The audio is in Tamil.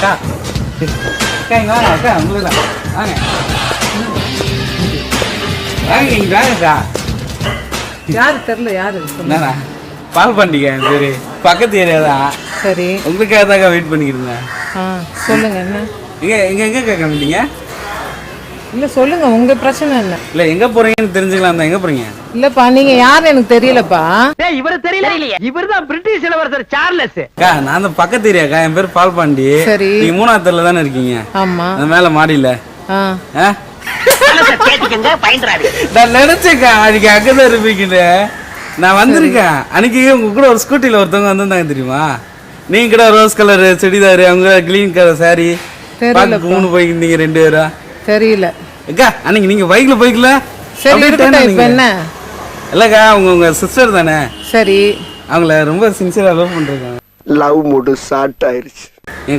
அக்கா அக்கா இங்க வாங்க அக்கா உங்களுக்கு தான் வாங்க வாங்க இங்க வாங்கக்கா. யாரு தெரியல, யாரு என்னண்ணா பால் பண்டிகை என் பேரு, பக்கத்து ஏரியா தான். சரி. உங்களுக்காக தாக்கா வெயிட் பண்ணிக்கிட்டு இருந்தேன். சொல்லுங்க என்ன? எங்க கிளம்பிட்டீங்க? இல்ல சொல்லுங்க, உங்க பிரச்சனை என்ன? இல்ல எங்க போறீங்கன்னு தெரிஞ்சுக்கலாம் தான். எங்க போறீங்க? இல்லப்பா, நீங்க யாரு எனக்கு தெரியலப்பா. இவரு தெரியல, இவருதான் பிரிட்டிஷ் இளவரசர் சார்லஸ். அக்கா நான் அந்த பக்கத்து ஏரியாக்கா, என் பேர் பால் பாண்டி. சரி. நீங்க 3ஆவது தெருல தானே இருக்கீங்க? ஆமா. அந்த மேல மாடியில. நான் நினைச்சேக்கா அன்னைக்கு அங்கதான் இருப்பீங்கன்னு. நான் வந்திருக்கேன் அன்னைக்கு. உங்க கூட ஒரு ஸ்கூட்டில ஒருத்தவங்க வந்திருந்தாங்க தெரியுமா? நீங்க கூட ரோஸ் கலர் செடிதாரு, அவங்க கிளீன் கலர் சாரி பார்க்க போயிருந்தீங்க 2 பேரும். தெரியல அக்கா அன்னைக்கு நீங்க பைக்ல போய்க்கல. சரி இப்ப என்ன? இல்லக்கா உங்க சிஸ்டர் தானே? சரி. அவங்கள ரொம்ப சின்சியரா லவ் பண்றாங்க. லவ் மூடு ஸ்டார்ட் ஆயிருச்சு.